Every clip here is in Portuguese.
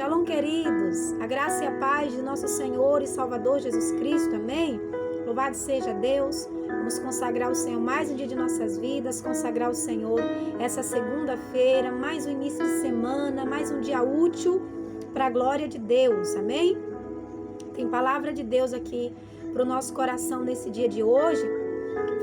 Shalom, queridos. A graça e a paz de nosso Senhor e Salvador Jesus Cristo. Amém? Louvado seja Deus. Vamos consagrar o Senhor mais um dia de nossas vidas, consagrar o Senhor essa segunda-feira, mais um início de semana, mais um dia útil para a glória de Deus. Amém? Tem palavra de Deus aqui para o nosso coração nesse dia de hoje.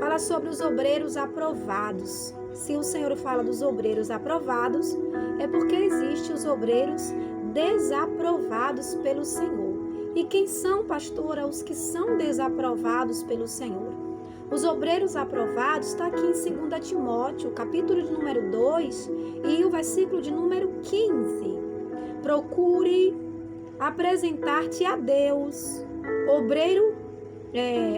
Fala sobre os obreiros aprovados. Se o Senhor fala dos obreiros aprovados, é porque existem os obreiros desaprovados pelo Senhor. E quem são, pastora, os que são desaprovados pelo Senhor? Os obreiros aprovados está aqui em 2 Timóteo, capítulo de número 2 e o versículo de número 15. Procure apresentar-te a Deus,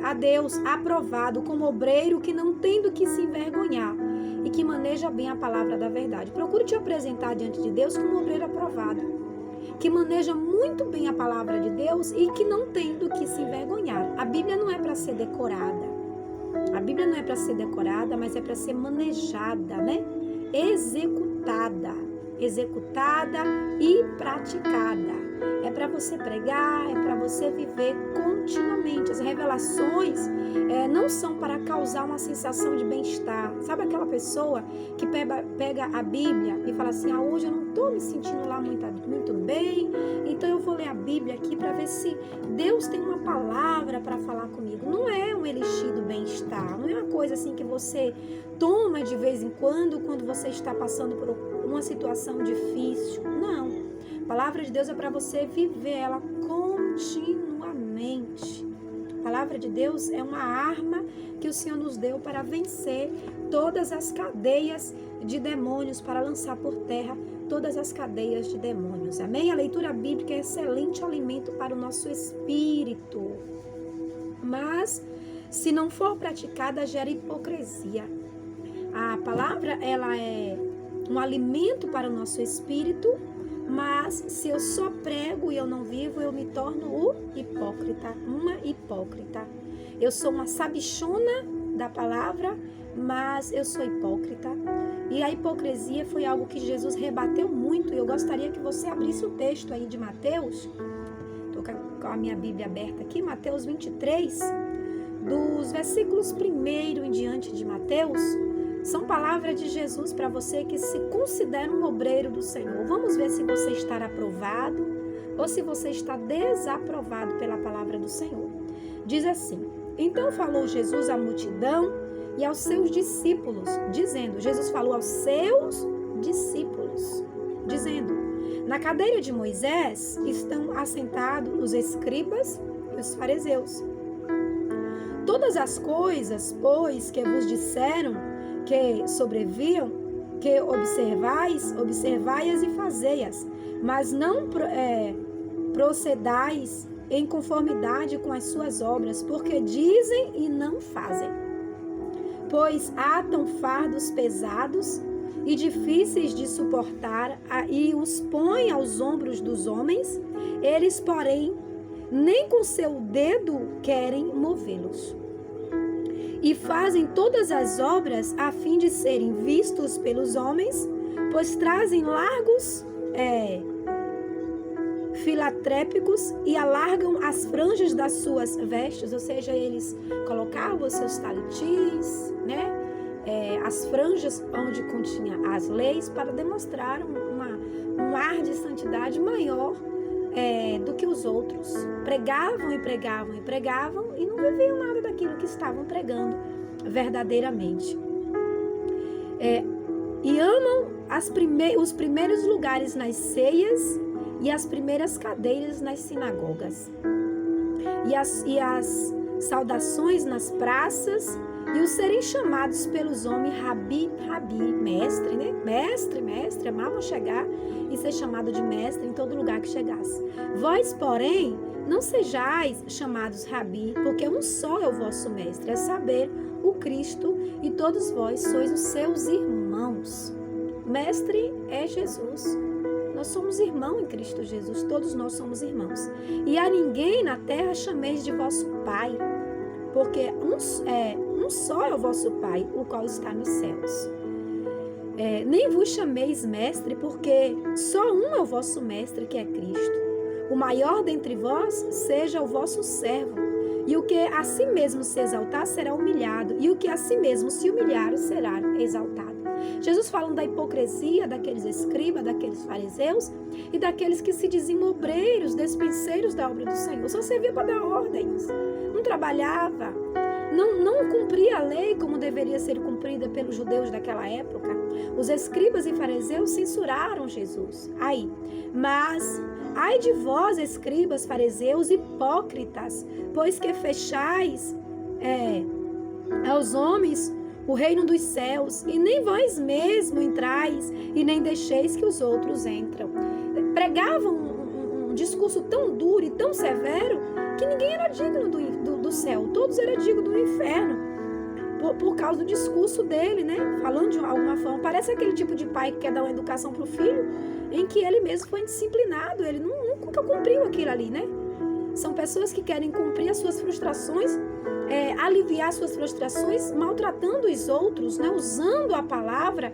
a Deus aprovado, como obreiro que não tem do que se envergonhar e que maneja bem a palavra da verdade. Procure te apresentar diante de Deus como obreiro aprovado, que maneja muito bem a palavra de Deus e que não tem do que se envergonhar. A Bíblia não é para ser decorada. A Bíblia não é para ser decorada, mas é para ser manejada, né? Executada e praticada. É para você pregar, é para você viver continuamente. As revelações não são para causar uma sensação de bem-estar. Sabe aquela pessoa que pega a Bíblia e fala assim, hoje eu não estou me sentindo lá muito bem, então eu vou ler a Bíblia aqui para ver se Deus tem uma palavra para falar comigo. Não é um elixir do bem-estar, não é uma coisa assim que você toma de vez em quando você está passando por uma situação difícil. Não. A palavra de Deus é para você viver ela continuamente. A palavra de Deus é uma arma que o Senhor nos deu para vencer todas as cadeias de demônios, para lançar por terra todas as cadeias de demônios. Amém? A leitura bíblica é excelente alimento para o nosso espírito. Mas, se não for praticada, gera hipocrisia. A palavra, ela é um alimento para o nosso espírito, mas se eu só prego e eu não vivo, eu me torno uma hipócrita. Eu sou uma sabichona da palavra, mas eu sou hipócrita. E a hipocrisia foi algo que Jesus rebateu muito, e eu gostaria que você abrisse o texto aí de Mateus. Estou com a minha Bíblia aberta aqui, Mateus 23, dos versículos 1 em diante de Mateus. São palavras de Jesus para você que se considera um obreiro do Senhor. Vamos ver se você está aprovado ou se você está desaprovado pela palavra do Senhor. Diz assim: então falou Jesus à multidão e aos seus discípulos, dizendo, Jesus falou aos seus discípulos, dizendo, na cadeira de Moisés estão assentados os escribas e os fariseus. Todas as coisas, pois, que vos disseram que sobreviam, que observai-as e fazei-as, mas não procedais em conformidade com as suas obras, porque dizem e não fazem. Pois atam fardos pesados e difíceis de suportar e os põem aos ombros dos homens, eles, porém, nem com seu dedo querem movê-los. E fazem todas as obras a fim de serem vistos pelos homens, pois trazem largos filatrépicos e alargam as franjas das suas vestes, ou seja, eles colocavam os seus talitis, né? As franjas onde continha as leis, para demonstrar um ar de santidade maior do que os outros. Pregavam e não viviam nada daquilo que estavam pregando verdadeiramente. E amam os primeiros lugares nas ceias e as primeiras cadeiras nas sinagogas e as saudações nas praças e os serem chamados pelos homens Rabi, mestre, né? Mestre, amavam chegar e ser chamado de mestre em todo lugar que chegasse. Vós, porém, não sejais chamados Rabi, porque um só é o vosso mestre, é saber, o Cristo, e todos vós sois os seus irmãos. Mestre é Jesus. Nós somos irmãos em Cristo Jesus, todos nós somos irmãos. E a ninguém na terra chameis de vosso Pai, porque um só é o vosso Pai, o qual está nos céus. nem vos chameis mestre, porque só um é o vosso mestre, que é Cristo. O maior dentre vós seja o vosso servo, e o que a si mesmo se exaltar será humilhado, e o que a si mesmo se humilhar será exaltado. Jesus falando da hipocrisia daqueles escribas, daqueles fariseus e daqueles que se diziam obreiros, despenseiros da obra do Senhor. Só servia para dar ordens, não trabalhava, não cumpria a lei como deveria ser cumprida pelos judeus daquela época. Os escribas e fariseus censuraram Jesus. Mas ai de vós, escribas, fariseus, hipócritas, pois que fechais aos homens o reino dos céus, e nem vós mesmo entrais, e nem deixeis que os outros entram. Pregavam um discurso tão duro e tão severo, que ninguém era digno do céu, todos eram dignos do inferno, por causa do discurso dele, né? Falando de alguma forma, parece aquele tipo de pai que quer dar uma educação para o filho, em que ele mesmo foi disciplinado, ele nunca cumpriu aquilo ali, né? São pessoas que querem cumprir as suas frustrações, aliviar suas frustrações, maltratando os outros, né? Usando a palavra,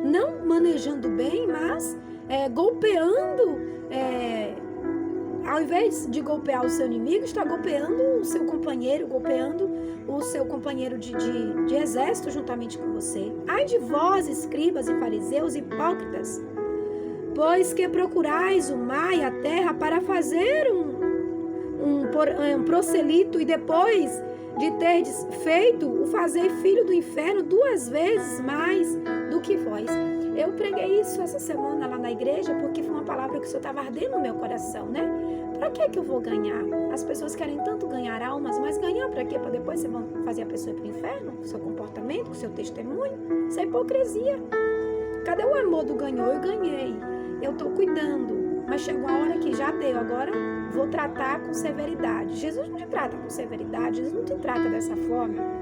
não manejando bem, mas golpeando, ao invés de golpear o seu inimigo, está golpeando o seu companheiro, de exército juntamente com você. Ai de vós, escribas e fariseus, hipócritas, pois que procurais o mar e a terra para fazer um prosselito, e depois de terdes feito, o fazei filho do inferno 2 vezes mais do que vós. Eu preguei isso essa semana lá na igreja, porque foi uma palavra que o Senhor estava ardendo no meu coração, né? Para que eu vou ganhar? As pessoas querem tanto ganhar almas, mas ganhar para quê? Para depois você fazer a pessoa ir para o inferno? Com o seu comportamento, com o seu testemunho? Isso é hipocrisia. Cadê o amor do ganhou? Eu ganhei. Eu estou cuidando. Mas chegou a hora que já deu. Agora vou tratar com severidade. Jesus não te trata com severidade. Jesus não te trata dessa forma.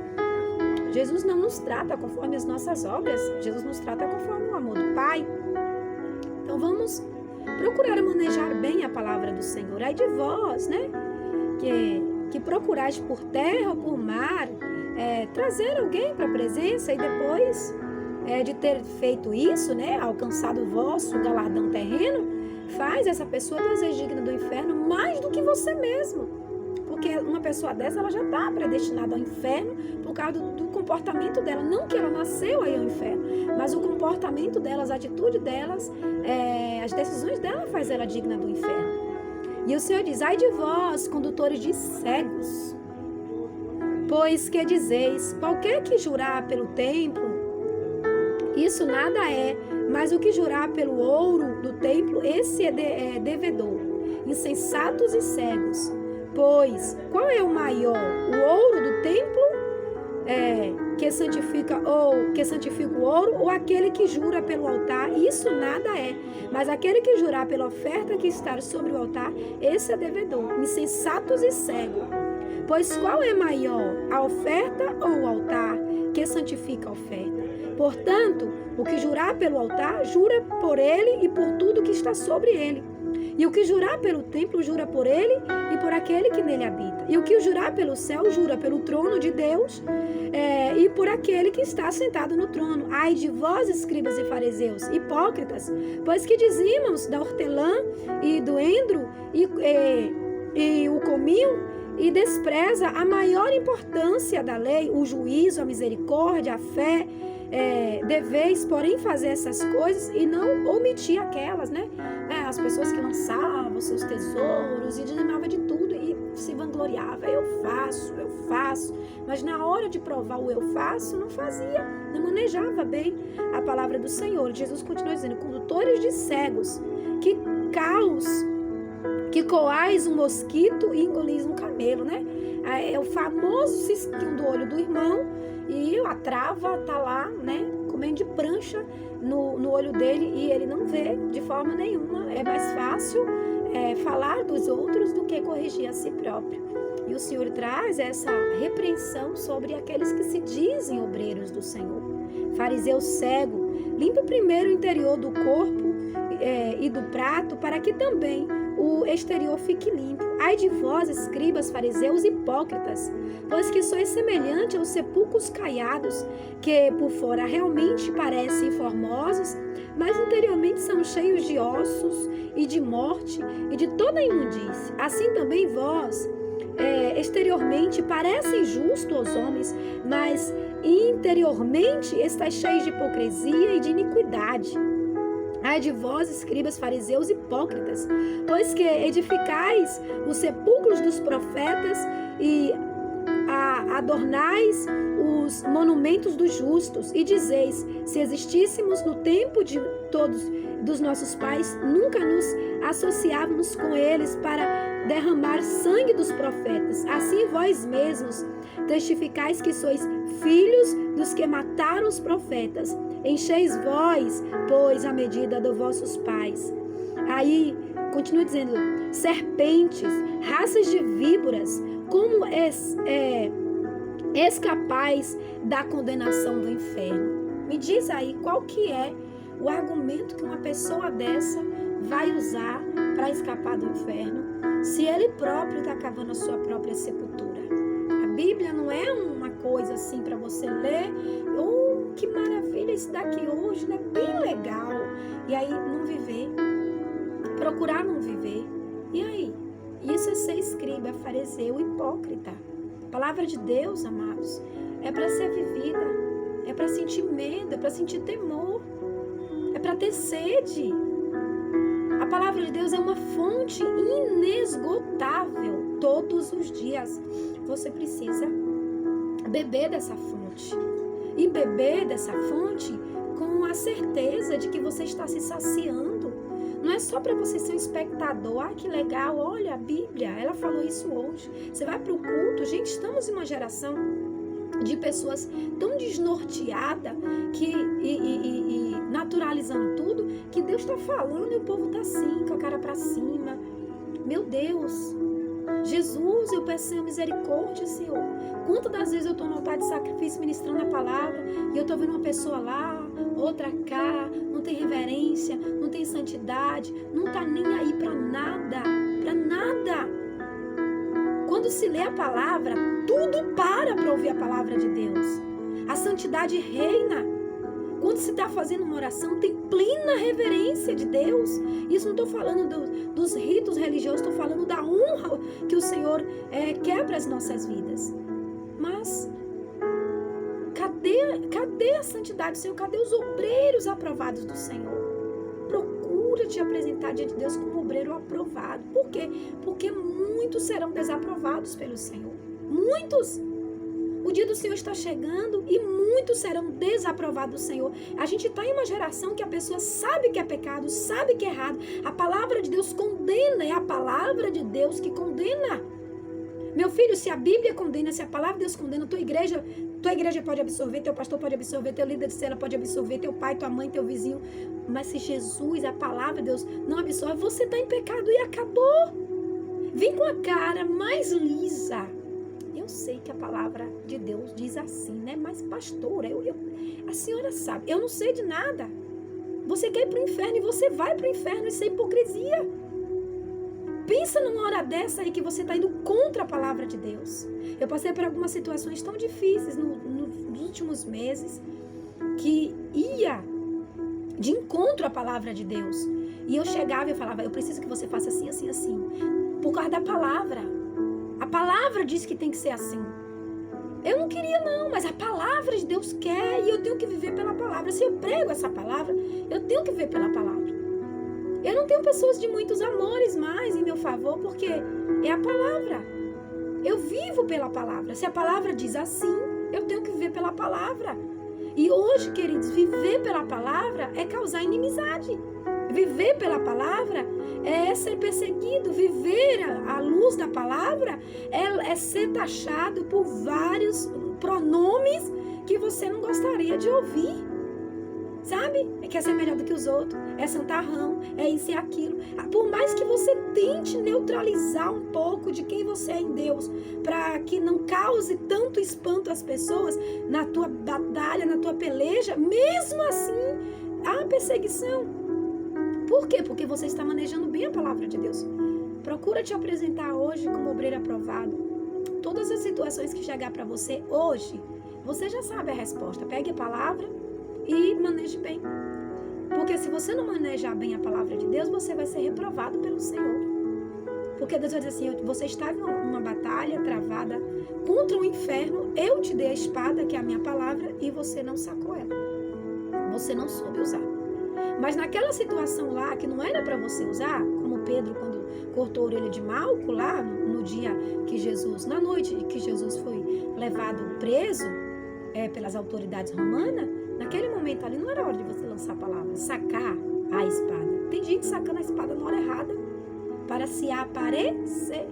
Jesus não nos trata conforme as nossas obras. Jesus nos trata conforme o amor do Pai. Então vamos procurar manejar bem a palavra do Senhor. Ai de vós, né? Que procurais por terra ou por mar, trazer alguém para a presença, e depois de ter feito isso, né? Alcançado o vosso galardão terreno, faz essa pessoa 2 vezes digna do inferno mais do que você mesmo. Porque uma pessoa dessa, ela já está predestinada ao inferno por causa do comportamento dela. Não que ela nasceu aí ao inferno, mas o comportamento delas, a atitude delas, as decisões dela faz ela digna do inferno. E o Senhor diz: ai de vós, condutores de cegos, pois que dizeis, qualquer que jurar pelo templo, isso nada é, mas o que jurar pelo ouro do templo, esse é devedor. Insensatos e cegos. Pois, qual é o maior? O ouro do templo que santifica o ouro, ou aquele que jura pelo altar? Isso nada é, mas aquele que jurar pela oferta que está sobre o altar, esse é devedor. Insensatos e cegos. Pois qual é maior? A oferta ou o altar que santifica a oferta? Portanto, o que jurar pelo altar, jura por ele e por tudo que está sobre ele. E o que jurar pelo templo, jura por ele e por aquele que nele habita. E o que jurar pelo céu, jura pelo trono de Deus e por aquele que está sentado no trono. Ai de vós, escribas e fariseus, hipócritas, pois que dizimos da hortelã e do endro e o cominho, e despreza a maior importância da lei, o juízo, a misericórdia, a fé. Deveis, porém, fazer essas coisas e não omitir aquelas, né? As pessoas que lançavam seus tesouros e dizimavam de tudo e se vangloriava. Eu faço. Mas na hora de provar o eu faço, não fazia, não manejava bem a palavra do Senhor. Jesus continua dizendo: condutores de cegos, que caos, que coais um mosquito e engolis um camelo, né? É o famoso cisquinho do olho do irmão, e a trava tá lá, né, comendo de prancha no olho dele, e ele não vê de forma nenhuma. É mais fácil falar dos outros do que corrigir a si próprio. E o Senhor traz essa repreensão sobre aqueles que se dizem obreiros do Senhor. Fariseu cego, limpa primeiro o interior do corpo e do prato, para que também o o exterior fique limpo. Ai de vós, escribas, fariseus, hipócritas, pois que sois semelhante aos sepulcros caiados, que por fora realmente parecem formosos, mas interiormente são cheios de ossos e de morte e de toda imundície. Assim também vós, exteriormente parecem justos aos homens, mas interiormente estáis cheios de hipocrisia e de iniquidade. Ai de vós, escribas, fariseus, hipócritas, pois que edificais os sepulcros dos profetas e adornais os monumentos dos justos, e dizeis: se existíssemos no tempo de todos dos nossos pais, nunca nos associávamos com eles para derramar sangue dos profetas. Assim vós mesmos testificais que sois filhos dos que mataram os profetas. Encheis vós, pois, a medida dos vossos pais. Aí, continua dizendo, serpentes, raças de víboras, como escapais da condenação do inferno? Me diz aí qual que é o argumento que uma pessoa dessa vai usar para escapar do inferno, se ele próprio está cavando a sua própria sepultura. A Bíblia não é uma coisa assim para você ler, que maravilha isso daqui hoje, né? Bem legal. E aí não viver, procurar não viver. E aí? Isso é ser escriba, fariseu, hipócrita. A palavra de Deus, amados, é para ser vivida, é para sentir medo, é para sentir temor, é para ter sede. A palavra de Deus é uma fonte inesgotável. Todos os dias você precisa beber dessa fonte. E beber dessa fonte com a certeza de que você está se saciando. Não é só para você ser um espectador. Ah, que legal, olha a Bíblia, ela falou isso hoje. Você vai para o culto. Gente, estamos em uma geração de pessoas tão desnorteadas e naturalizando tudo, que Deus está falando e o povo está assim, com a cara para cima. Meu Deus, Jesus, eu peço, Senhor, misericórdia, Senhor. Quantas das vezes eu estou no altar de sacrifício ministrando a palavra e eu estou vendo uma pessoa lá, outra cá, não tem reverência, não tem santidade, não está nem aí para nada, para nada. Quando se lê a palavra, tudo para ouvir a palavra de Deus. A santidade reina. Quando se está fazendo uma oração, tem plena reverência de Deus. Isso não estou falando dos ritos religiosos, estou falando da honra que o Senhor quer para as nossas vidas. Mas, cadê a santidade do Senhor? Cadê os obreiros aprovados do Senhor? Procura te apresentar diante de Deus como obreiro aprovado. Por quê? Porque muitos serão desaprovados pelo Senhor. Muitos! O dia do Senhor está chegando e muitos serão desaprovados do Senhor. A gente está em uma geração que a pessoa sabe que é pecado, sabe que é errado. A palavra de Deus condena, é a palavra de Deus que condena. Meu filho, se a Bíblia condena, se a palavra de Deus condena, tua igreja pode absorver, teu pastor pode absorver, teu líder de cela pode absorver, teu pai, tua mãe, teu vizinho. Mas se Jesus, a palavra de Deus, não absorve, você está em pecado e acabou. Vem com a cara mais lisa. Eu sei que a palavra de Deus diz assim, né? Mas pastora, a senhora sabe, eu não sei de nada. Você quer ir para o inferno e você vai para o inferno, isso é hipocrisia. Pensa numa hora dessa aí que você está indo contra a palavra de Deus. Eu passei por algumas situações tão difíceis nos últimos meses, que ia de encontro à palavra de Deus. E eu chegava e eu falava, eu preciso que você faça assim, assim, assim. Por causa da palavra. A palavra diz que tem que ser assim. Eu não queria não, mas a palavra de Deus quer e eu tenho que viver pela palavra. Se eu prego essa palavra, eu tenho que viver pela palavra. Eu não tenho pessoas de muitos amores mais em meu favor, porque é a palavra. Eu vivo pela palavra. Se a palavra diz assim, eu tenho que viver pela palavra. E hoje, queridos, viver pela palavra é causar inimizade. Viver pela palavra é ser perseguido. Viver à luz da palavra é ser taxado por vários pronomes que você não gostaria de ouvir. Sabe? Quer ser melhor do que os outros, é santarrão, é isso e aquilo. Por mais que você tente neutralizar um pouco de quem você é em Deus, para que não cause tanto espanto às pessoas na tua batalha, na tua peleja, mesmo assim há perseguição. Por quê? Porque você está manejando bem a palavra de Deus. Procura te apresentar hoje como obreiro aprovado. Todas as situações que chegar para você hoje, você já sabe a resposta. Pegue a palavra e maneje bem. Porque se você não manejar bem a palavra de Deus, você vai ser reprovado pelo Senhor. Porque Deus vai dizer assim, você está em uma batalha travada contra o inferno, eu te dei a espada, que é a minha palavra, e você não sacou ela. Você não soube usar. Mas naquela situação lá, que não era para você usar, como Pedro, quando cortou a orelha de Malco, lá no dia que Jesus, na noite que Jesus foi levado preso pelas autoridades romanas, naquele momento ali não era hora de você lançar a palavra, sacar a espada. Tem gente sacando a espada na hora errada, para se aparecer,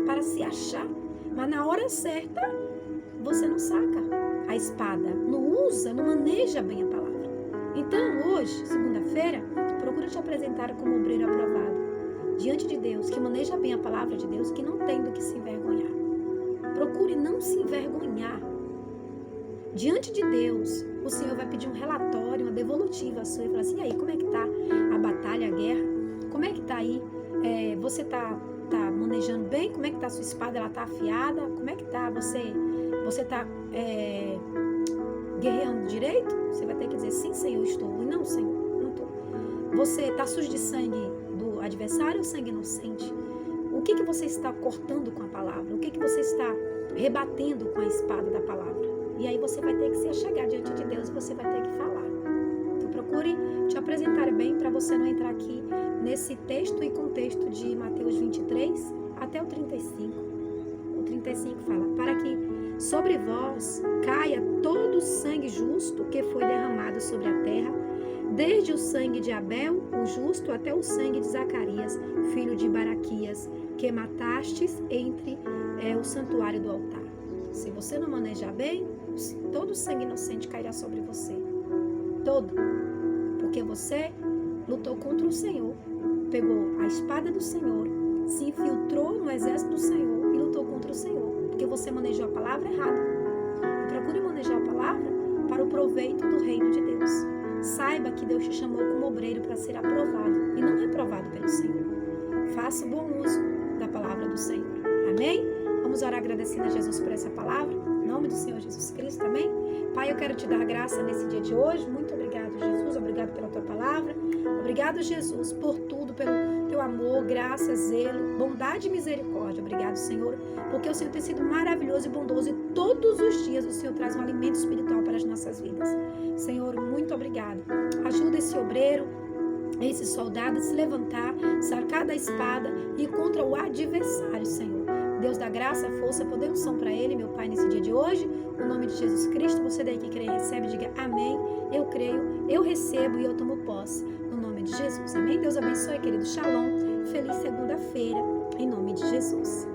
para se achar. Mas na hora certa, você não saca a espada, não usa, não maneja bem a palavra. Então, hoje, segunda-feira, procura te apresentar como obreiro aprovado, diante de Deus, que maneja bem a palavra de Deus, que não tem do que se envergonhar. Procure não se envergonhar. Diante de Deus, o Senhor vai pedir um relatório, uma devolutiva sua, e falar assim, e aí, como é que tá a batalha, a guerra? Como é que tá aí? Você tá manejando bem? Como é que tá a sua espada? Ela tá afiada? Como é que tá? Você tá guerreando direito? Você vai ter que dizer, sim, Senhor, estou. E não, Senhor, não estou. Você está sujo de sangue do adversário ou sangue inocente? O que você está cortando com a palavra? O que você está rebatendo com a espada da palavra? E aí você vai ter que se achegar diante de Deus e você vai ter que falar. Então procure te apresentar bem para você não entrar aqui nesse texto e contexto de Mateus 23 até o 35. O 35 fala, para que sobre vós caia todo o sangue justo que foi derramado sobre a terra, desde o sangue de Abel, o justo, até o sangue de Zacarias, filho de Baraquias, que matastes entre o santuário do altar. Se você não manejar bem, todo o sangue inocente cairá sobre você. Todo. Porque você lutou contra o Senhor, pegou a espada do Senhor, se infiltrou no exército do Senhor e lutou contra o Senhor. Porque você manejou a palavra errada. E procure manejar a palavra para o proveito do reino de Deus. Saiba que Deus te chamou como obreiro para ser aprovado e não reprovado pelo Senhor. Faça bom uso da palavra do Senhor. Amém? Vamos orar agradecendo a Jesus por essa palavra. Em nome do Senhor Jesus Cristo, amém? Pai, eu quero te dar graça nesse dia de hoje. Muito obrigado, Jesus. Obrigado pela tua palavra. Obrigado, Jesus, por tudo, pelo teu amor, graça, zelo, bondade e misericórdia. Obrigado, Senhor, porque o Senhor tem sido maravilhoso e bondoso e todos os dias o Senhor traz um alimento espiritual para as nossas vidas. Senhor, muito obrigado. Ajuda esse obreiro, esse soldado a se levantar, sacar da espada e contra o adversário, Senhor. Deus dá graça, força, poder e unção para ele, meu Pai, nesse dia de hoje. No nome de Jesus Cristo, você daí que crê e recebe, diga amém. Eu creio, eu recebo e eu tomo posse. No nome de Jesus, amém? Deus abençoe, querido. Shalom. Feliz segunda-feira, em nome de Jesus.